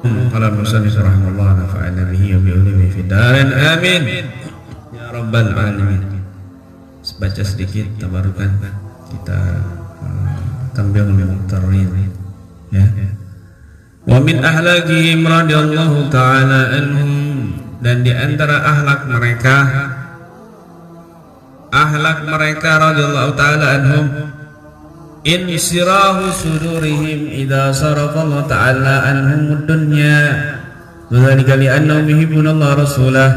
Qala al-musannif rahimahullah nafa'ana bihi wa bi ulumi fid darin amin ya rabbal alamin. Baca sedikit tabarukan kita Tanbihul Muqtarrin ya. Wa min ahlakihim radhiyallahu ta'ala anhum, dan di antara akhlak mereka radhiyallahu ta'ala anhum, insirahu sudurihim idza sarafa Allah ta'ala anhum ad-dunya dzalika li annahum yuhibbuna Allah rasulah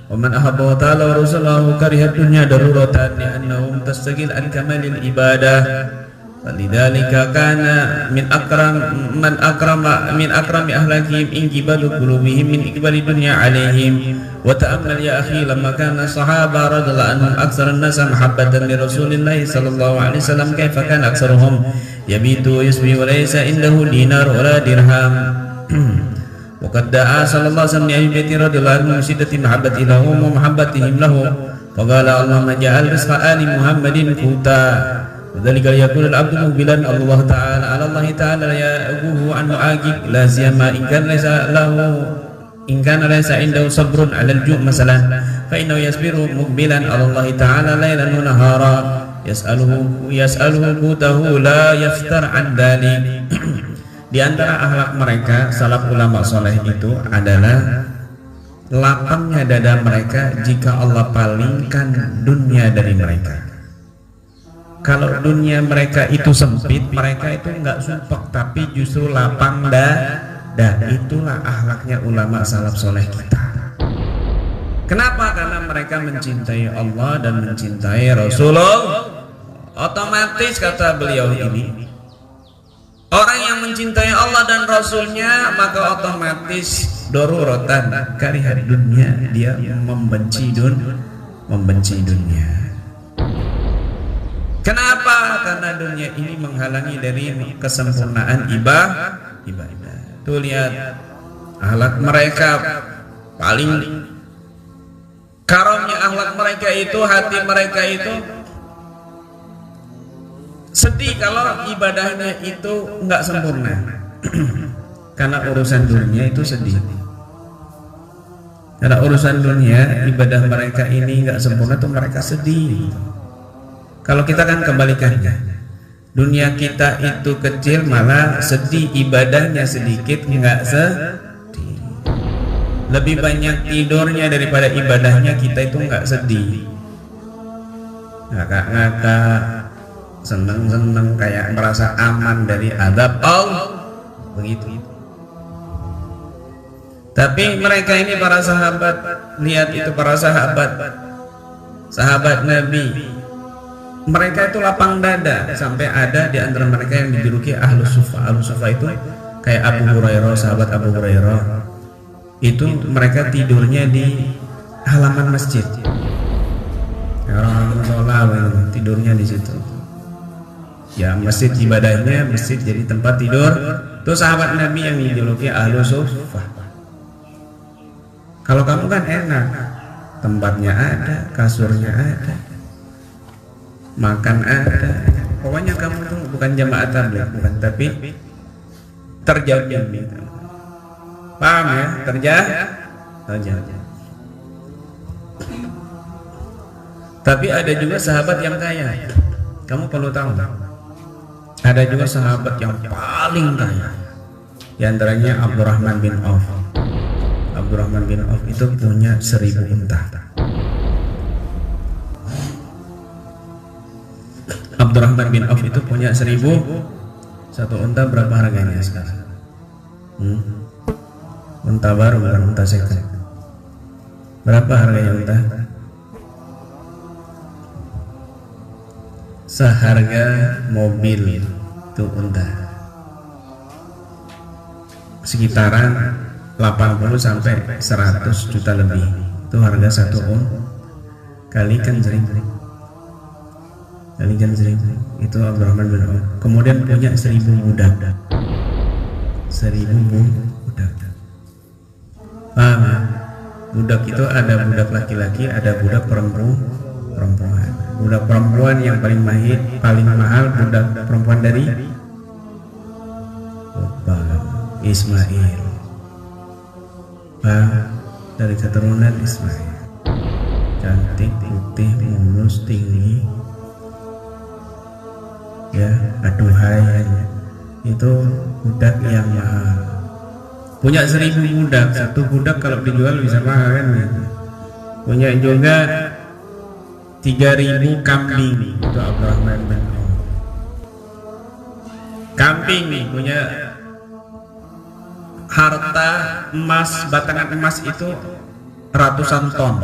wa man ahabba ta'ala wa rasulahu kariha ad-dunya daruratan li annahum tastaqil an kamalil ibadah walidzalika kana min akrami ahlakihim inqibadu qulubihim min iqbali dunya alaihim. Wa ta'ammal ya akhi lamma kana sahaba radhiyallahu anhum aktsara an-nas mahabbatan li Rasulillah sallallahu alaihi wasallam kaifa kana aktsaruhum yabitu yusbi wa laysa indahu dinar wala dirham. Wa qad da'a sallallahu alaihi wasallam li baiti radhiyallahu anhum shiddati mahabbati lahum wa mahabbatihim lahu fa qala Allahumma ja'al rizqa ali Muhammadin quta. Dzalika yaqulu al-'abdu muqbilan Allah ta'ala 'ala Allah ta'ala ya'ubuhu an mu'aqib la siyama in kana laysa indahu sabrun 'ala al-ju' masalan fa innahu yasbiru muqbilan 'ala Allah ta'ala laylan wa nahara yas'aluhu qutahu la yaftar 'an dhalik. Di antara akhlak mereka salaf ulama soleh itu adalah lapangnya dada mereka jika Allah palingkan dunia dari mereka. Kalau dunia mereka itu sempit, mereka itu enggak sumpek, tapi justru lapang dada. Itulah akhlaknya ulama salaf soleh kita. Kenapa? Karena mereka mencintai Allah dan mencintai Rasulullah. Otomatis kata beliau ini, orang yang mencintai Allah dan Rasulnya maka otomatis daruratan karihat dunia, dia membenci dunia. Kenapa? Karena dunia ini menghalangi dari kesempurnaan ibadah. Tuh lihat akhlak mereka, paling karomnya akhlak mereka itu, hati mereka itu sedih kalau ibadahnya itu enggak sempurna. Karena urusan dunia itu sedih. Karena urusan dunia, ibadah mereka ini enggak sempurna tuh mereka sedih. Kalau kita kan kebalikannya, dunia kita itu kecil malah sedih, ibadahnya sedikit enggak sedih. Lebih banyak tidurnya daripada ibadahnya, kita itu enggak sedih. Ngakak-ngakak, seneng-seneng kayak merasa aman dari azab Allah, begitu. Tapi mereka ini para sahabat, lihat itu para sahabat Nabi. Mereka itu lapang dada, sampai ada di antara mereka yang dijuluki Ahlus Sufa. Ahlus Sufa itu kayak Abu Hurairah, sahabat Abu Hurairah. Itu mereka tidurnya di halaman masjid. Orang sholat tidurnya di situ. Ya masjid ibadahnya, masjid jadi tempat tidur. Itu sahabat Nabi yang dijuluki Ahlus Sufa. Kalau kamu kan enak, tempatnya ada, kasurnya ada, makan ada, pokoknya kamu tuh bukan jamaah tabligh, bukan, tapi terjamin. Paham ya? Terjamin. Tapi ada juga sahabat yang kaya. Kamu perlu tahu, ada juga sahabat yang paling kaya. Di antaranya Abdurrahman bin Auf. Abdurrahman bin Auf itu punya 1000 unta. Abdurrahman bin Auf itu punya 1000. Satu unta berapa harganya sekarang? Unta baru, bukan unta second. Berapa harganya unta? Seharga mobil itu unta. Sekitaran 80 sampai 100 juta lebih. Itu harga satu kalikan 1000. Itu Abdurrahman bin Auf. Kemudian punya 1000 budak. 1000 budak. Paham ya? Budak itu ada budak laki-laki, ada budak perempuan. Budak perempuan yang paling mahal budak perempuan dari Ismail. dari keturunan Ismail. Cantik, putih, mulus, tinggi, ya, aduhai. Itu budak yang mahal. Punya 1000 budak, satu budak kalau dijual bisa mahal kan? Punya juga 3000 kambing. Itu Abdurrahman bin Auf. Kambing nih punya harta emas, batangan emas itu ratusan ton,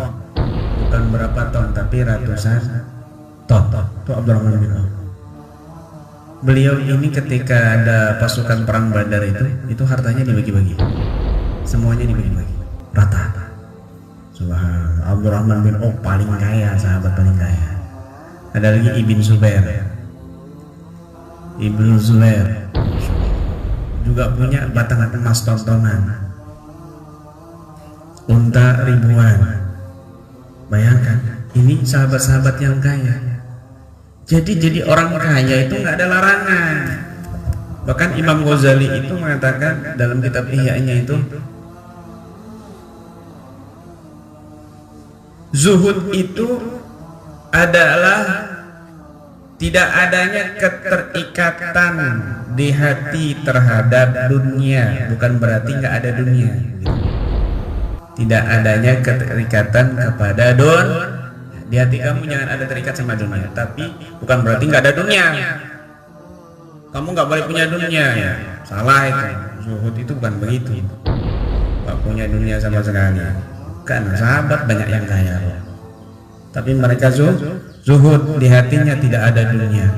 bukan berapa ton tapi ratusan ton. Itu Abdurrahman bin Auf. Beliau ini ketika ada pasukan perang Badar itu hartanya dibagi-bagi, semuanya dibagi-bagi rata. Subhanallah, Abdurrahman bin Auf paling kaya, sahabat paling kaya. Ada lagi Ibn Zubair juga punya batangan emas tontonan, unta ribuan. Bayangkan, ini sahabat-sahabat yang kaya. Jadi orang kaya itu nggak ada larangan. Bahkan Imam Ghazali itu mengatakan dalam kitab Ihya-nya itu, zuhud itu adalah tidak adanya keterikatan di hati terhadap dunia, bukan berarti nggak ada dunia. Tidak adanya keterikatan kepada di hati kamu jangan ada terikat sama dunia, tapi bukan berarti nggak ada dunia. Kamu nggak boleh punya dunia, ya salah itu. Zuhud itu bukan begitu. Nggak punya dunia sama sekali. Karena sahabat banyak yang kaya, tapi mereka zuhud, di hatinya tidak ada dunia.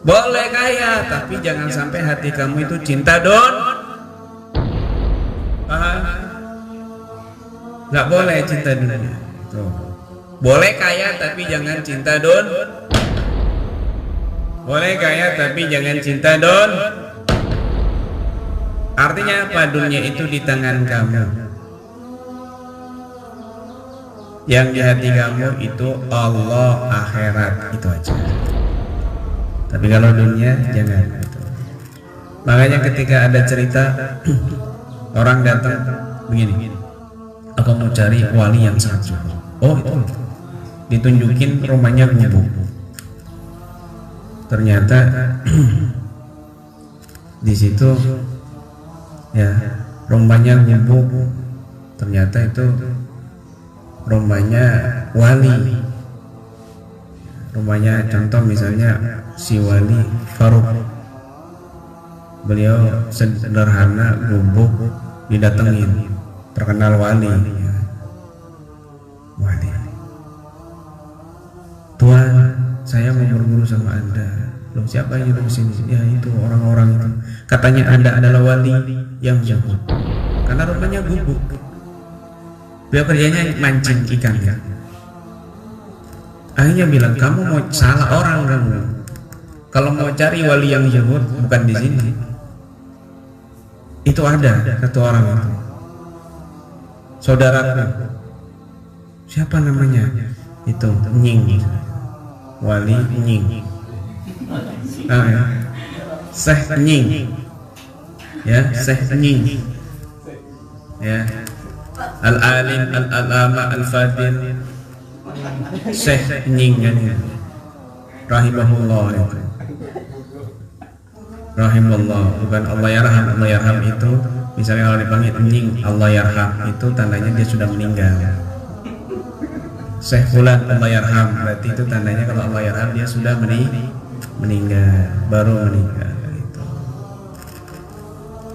Boleh kaya, tapi jangan sampai hati kamu itu cinta nggak boleh cinta dunia. Tuh. Boleh kaya tapi jangan cinta boleh kaya tapi jangan cinta Artinya apa? Dunia itu di tangan kamu, yang di hati kamu itu Allah, akhirat, itu aja. Tapi kalau dunia jangan. Makanya ketika ada cerita orang datang begini, aku mau cari wali yang sangat zuhud. Oh itu, ditunjukin rumahnya gubuk. Ternyata di situ ya rumahnya gubuk. Ternyata itu rumahnya wali. Rumahnya contoh misalnya si wali Faruk. Beliau sederhana, gubuk, didatengin. Terkenal wali. Tuan, saya mau berguru sama Anda. Loh, siapa yang nyuruh kesini? Ya itu orang-orang itu. Katanya Anda adalah wali yang zuhud. Karena rumahnya gubuk. Beliau kerjanya mancing ikan ya. Akhirnya bilang, kamu mau salah orang kamu. Kalau mau cari wali yang zuhud bukan di sini. Itu ada satu orang itu. Saudaraku. Siapa namanya? Itu Nying. Wali Nying. Ya. Syekh Nying. Ya, Syekh Nying. Ya. Al-alim, al-alama, al-fadil, Syekh Nying rahimahullah itu. Rahimahullah, bukan Allah yarham. Allah yarham itu misalnya kalau dipanggil Nying Allah yarham itu tandanya dia sudah meninggal. Syekh Fulan Allah yarham berarti itu tandanya kalau Allah yarham dia sudah meninggal, baru meninggal itu.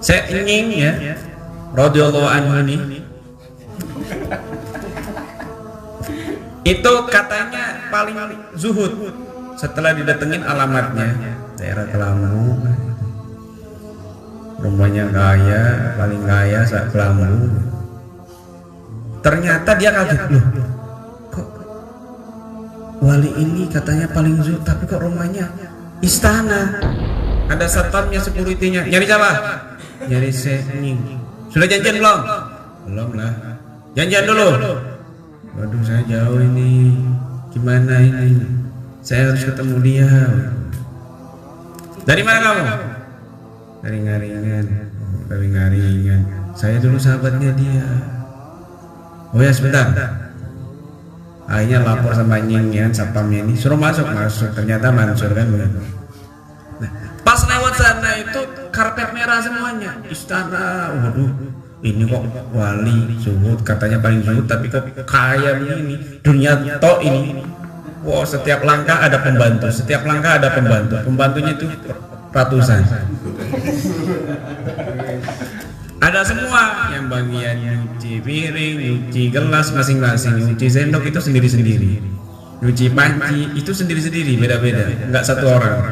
Syekh Nying ya radhiyallahu anhu ini itu katanya paling zuhud. Setelah didatengin alamatnya daerah Kelambu, rumahnya kaya, paling kaya saat Kelambu. Ternyata dia kaget, loh kok wali ini katanya paling zuhud tapi kok rumahnya istana, ada satpamnya, securitynya. Nyari siapa? Nyari Syekh Nying. Sudah janjian belum? Belum lah. Janjian dulu. Waduh, saya jauh ini, gimana ini? Saya harus ketemu dia. Dari mana kamu? Dari Ngaringan. tapi nggak ringan. Saya dulu sahabatnya dia. Oh ya sebentar. Akhirnya lapor sama Nying ya, satpamnya ini suruh masuk. Ternyata Mansur kan begitu. Nah, pas lewat sana itu karpet merah semuanya, istana. Waduh, ini kok wali zuhud, katanya paling zuhud tapi kok kaya begini. Dunia tok ini. Wow, setiap langkah ada pembantu, setiap langkah ada pembantu. Pembantunya itu ratusan. Ada semua, yang bagian nyuci piring, nyuci gelas masing-masing, nyuci sendok itu sendiri-sendiri, nyuci panci itu sendiri-sendiri, beda-beda, nggak satu orang.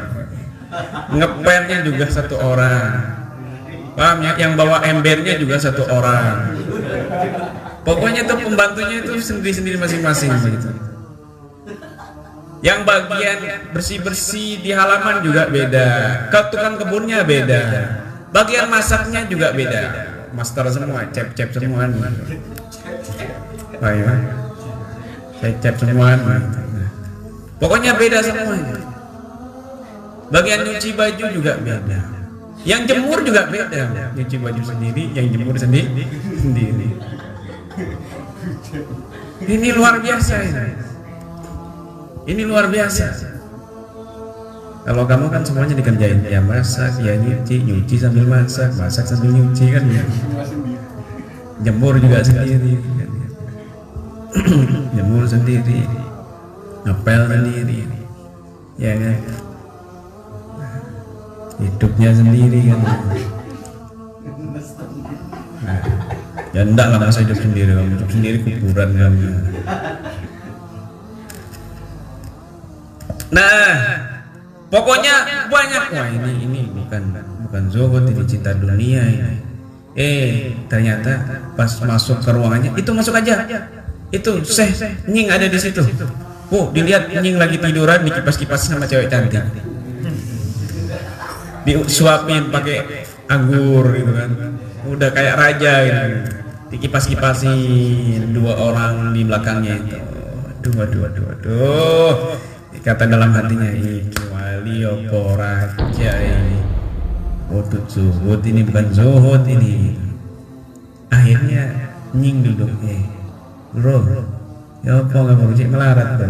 Ngepelnya juga satu orang, paham ya? Yang bawa embernya juga satu orang. Pokoknya tuh pembantunya itu sendiri-sendiri masing-masing begitu. Yang bagian bersih-bersih di halaman juga beda, tukang kebunnya beda, bagian masaknya juga beda. Master semua, cep-cep semua. Ayo, cep-cep semua. Pokoknya beda semuanya. Bagian nyuci baju juga beda. Yang jemur juga beda. Nyuci baju sendiri, yang jemur sendiri. Ini luar biasa ini. Ini luar biasa. Kalau kamu kan semuanya dikerjain, ya masak, ya nyuci sambil masak, masak sambil nyuci kan ya. Jemur juga sendiri, kan, ya. Jemur sendiri, ngepel sendiri, ya kan. Hidupnya sendiri kan. Nah, ya enggak lah masa hidup sendiri, kamu hidup sendiri kuburan kamu. Nah, pokoknya banyak. Wah ini bukan zuhud, ini cinta dunia ini. Ternyata pas masuk ke ruangannya itu masuk aja. Itu Syekh Nying ada di situ. Oh, dilihat Nying lagi tiduran dikipas-kipas sama cewek cantik. Disuapin pakai anggur gitu kan. Udah kayak raja gitu. Dikipas-kipasin dua orang di belakangnya itu. Aduh. Kata dalam hatinya, iki wali opo raja ini. Waduh, zuhud ini bukan zuhud ini. Akhirnya Nying duduk, bro, ya apa nggak mau cek melarat bro?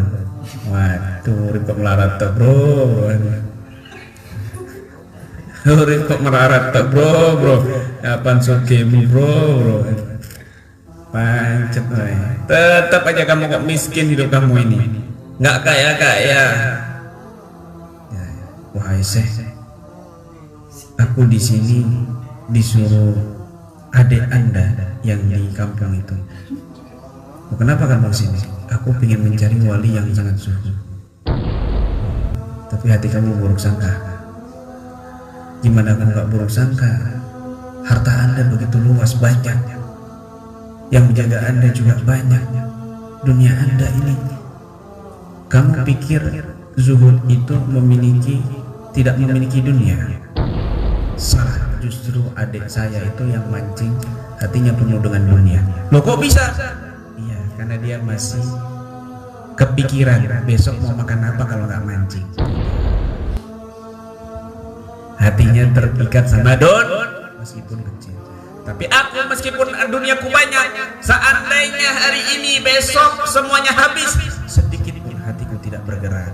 Waduh, urip kok melarat tuh bro. Urip kok melarat tuh bro. Kapan sugih bro? Pancet, tetap aja kamu kok miskin hidup kamu ini. Nggak kaya. Wahai Syekh, aku di sini disuruh adik Anda yang di kampung itu. Kenapa kamu sini? Aku ingin mencari wali yang sangat zuhud. Tapi hati kamu buruk sangka. Gimana kamu nggak buruk sangka? Harta Anda begitu luas, banyak. Yang menjaga Anda juga banyak. Dunia Anda ini. Kamu pikir zuhud itu tidak memiliki dunia? Salah, justru adik saya itu yang mancing hatinya penuh dengan dunia. Loh kok bisa? Iya, karena dia masih kepikiran besok mau makan apa kalau nggak mancing. Hatinya terpikat sama meskipun kecil. Tapi aku meskipun duniaku banyak, seandainya hari ini besok semuanya habis, sedikit pun hatiku tidak bergerak.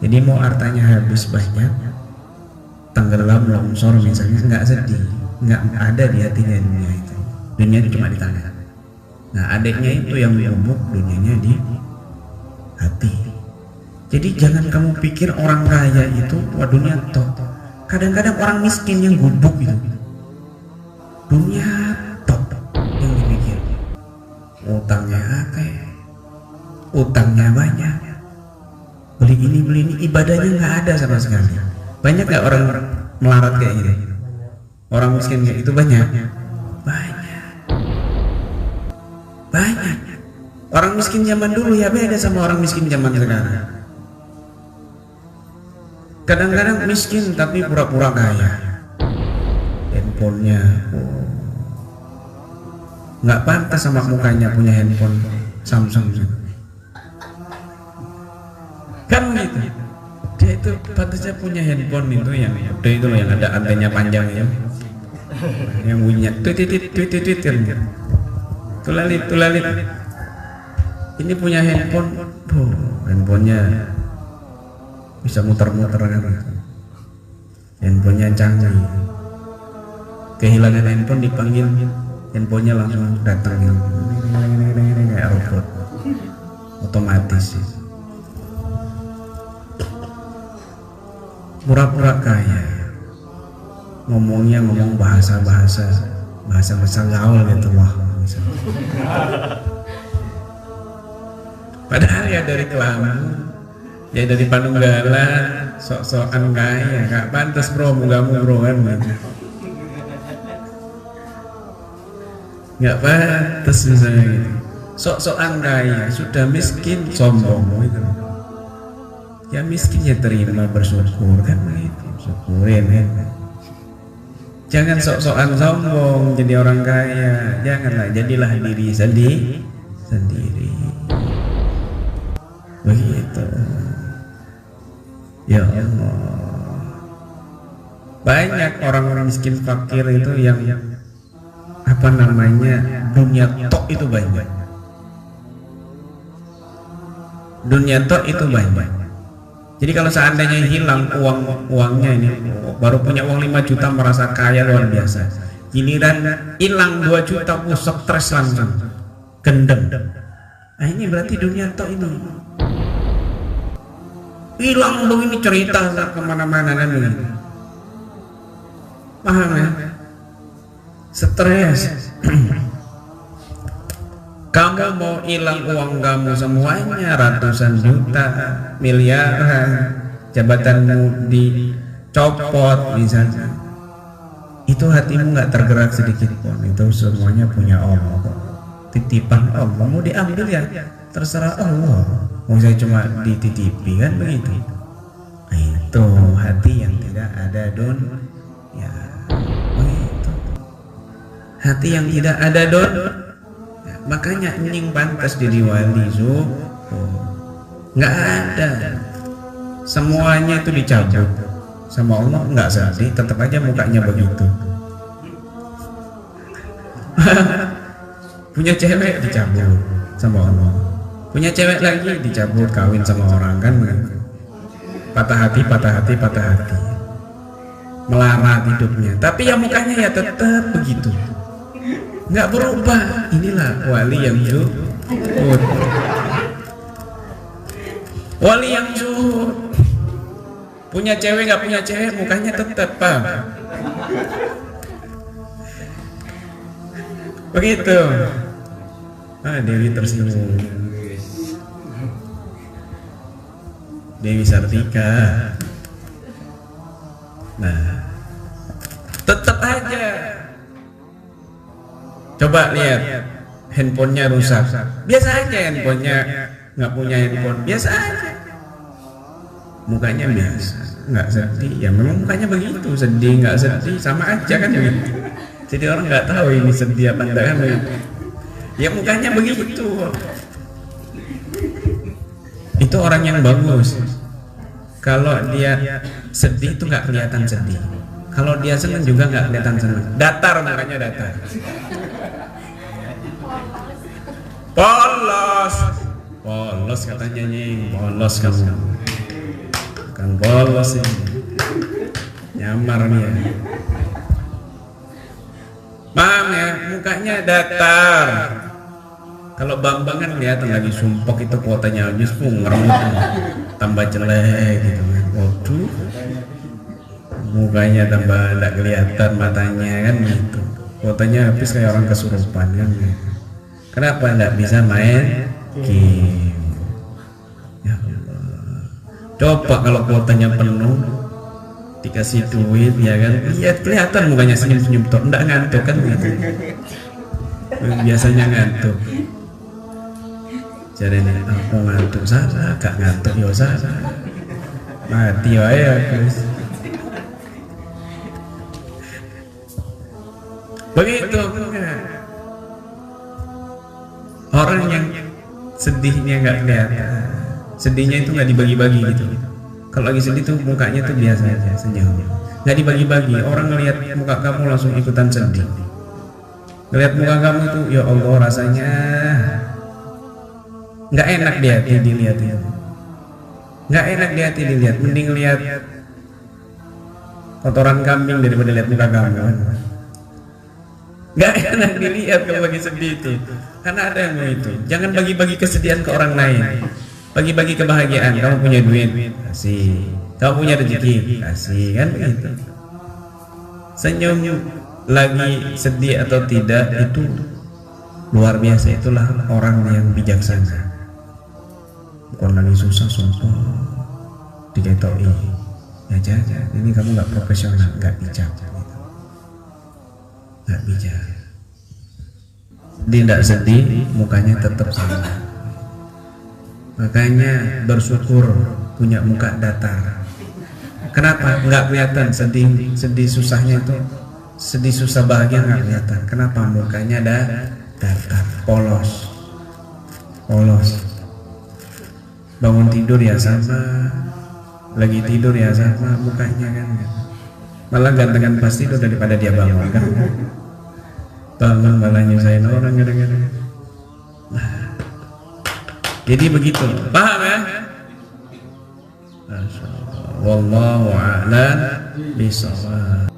Jadi mau hartanya habis banyak, tenggelam longsor misalnya, nggak sedih, nggak ada di hatinya dunia itu. Dunia itu cuma di tangan. Nah adiknya itu yang gubuk, dunianya di hati. Jadi jangan kamu pikir orang kaya itu wah dunia top. Kadang-kadang orang miskin yang gubuk itu dunia top yang dipikir. Utangnya akeh, utangnya banyak, beli ini ibadahnya nggak ada sama sekali. Banyak nggak orang melarat kayak gitu? Orang miskin kayak itu banyak. Orang miskin zaman dulu ya beda sama orang miskin zaman sekarang. Kadang-kadang miskin tapi pura-pura kaya. Handphonenya nggak pantas sama mukanya punya handphone Samsung kan gitu. Dia itu pantasnya punya handphone itu yang udah itu loh, yang ada antenanya panjang ya, yang bunyinya tweet kan. Tulalit. Ini punya handphone, handphonenya bisa muter-muter kan. Handphonenya canggih. Kehilangan handphone dipanggil, handphonenya langsung datang kayak robot, otomatis. Pura-pura kaya, ngomongnya ngomong bahasa gaul gitu loh. Padahal ya dari Kelamu, ya dari Panunggalan, sok-sokan kaya, gak pantas bro, mugamu bro kan, gak pantas misalnya gitu. Sok-sokan kaya, sudah miskin, sombong gitu. Ya miskin ya terima, bersyukur kan begitu, syukurin kan. Jangan sok-sokan sombong jadi orang kaya, janganlah, jadilah diri sendiri. Begitu. Ya Allah. Banyak orang-orang miskin fakir itu yang apa namanya, dunia tok itu banyak. Dunia tok itu banyak. Jadi kalau seandainya hilang uangnya ini, baru punya uang 5 juta merasa kaya luar biasa. Giliran hilang 2 juta, stres langsung, gendeng. Nah ini berarti dunia tok itu. Hilang dong, ini cerita kemana-mana kan ini. Paham ya? Stres. Kamu mau hilang uang kamu semuanya, ratusan juta, miliaran, jabatanmu dicopot misalnya, itu hatimu nggak tergerak sedikit pun. Itu semuanya punya Allah, titipan Allah. Mau diambil ya terserah Allah. Mau saya cuma dititipi kan begitu. Nah, itu hati yang tidak ada ya, begitu. Hati yang tidak ada makanya nying pantas jadi wali nggak ada, semuanya itu dicabut sama Allah, nggak sedih, tetap aja mukanya begitu. Punya cewek dicabut sama Allah, punya cewek lagi dicabut, kawin sama orang kan, patah hati, melarat hidupnya, tapi ya mukanya ya tetap begitu, nggak berubah. Inilah wali yang zuhud. Wali yang zuhud. Punya cewek nggak punya cewek, mukanya tetap begitu. Dewi tersinggung. Dewi Sartika. Nah, tetap aja. Coba lihat, handphonenya rusak, biasa aja. Handphonenya nggak punya handphone, biasa aja. Mukanya biasa, nggak sedih. Ya memang mukanya begitu, sedih nggak sedih sama aja kan begitu. Jadi orang nggak tahu ini sedih apa enggak kan begitu. Ya mukanya begitu. Itu orang yang bagus. Kalau dia sedih itu nggak kelihatan sedih. Kalau dia senang juga nggak kelihatan senang. Datar, mukanya datar. Polos katanya nying, polos kamu. Bukan polos ini, nyamar nih ya. Paham ya, mukanya datar. Kalau Bambang kan kelihatan lagi sumpok, itu kuotanya habis, ngeremut, tambah jelek gitu kan. Waduh, mukanya tambah tidak kelihatan, matanya kan gitu. Kuotanya habis kayak orang kesurupan kan gitu. Kenapa tidak bisa main game? Ya Allah. Coba kalau kuotanya penuh, dikasih duit ya kan, iya kelihatan mukanya senyum-senyum tuh, enggak ngantuk kan gitu. Biasanya ngantuk. Jadi aku ngantuk salah, gak ngantuk ya salah. Mati ya guys. Begitu kan. Orang yang sedihnya nggak kelihatan, sedihnya itu nggak dibagi-bagi gitu. Kalau lagi sedih tuh mukanya tuh biasa aja, senyum, nggak dibagi-bagi. Orang ngelihat muka kamu langsung ikutan sedih. Ngelihat muka kamu tuh, ya Allah, rasanya nggak enak di hati dilihat itu. Nggak enak di hati dilihat. Mending lihat kotoran kambing daripada lihat muka kamu. Nggak enak dilihat kalau lagi sedih itu. Karena ada yang mau itu. Jangan bagi-bagi kesedihan ke orang lain. Bagi-bagi kebahagiaan. Kamu punya duit, kasih. Kamu punya rezeki, kasih, kan begitu. Senyum lagi sedih atau tidak itu luar biasa. Itulah orang yang bijaksana. Bukan lagi susah sumpah diketoi ya jangan, ini kamu nggak profesional, nggak bijak gitu. Nggak bijak. Dia tidak sedih, mukanya tetap sama. Makanya bersyukur punya muka datar. Kenapa? Nggak kelihatan sedih susahnya itu, sedih susah bahagia nggak kelihatan. Kenapa? Mukanya datar, polos. Bangun tidur ya sama, lagi tidur ya sama, mukanya kan. Malah gantengan pas tidur daripada dia bangun kan. Bangun malah nyusahin orang kadang-kadang. Nah, jadi begitu, paham ya? Wallahu a'lam bishawab.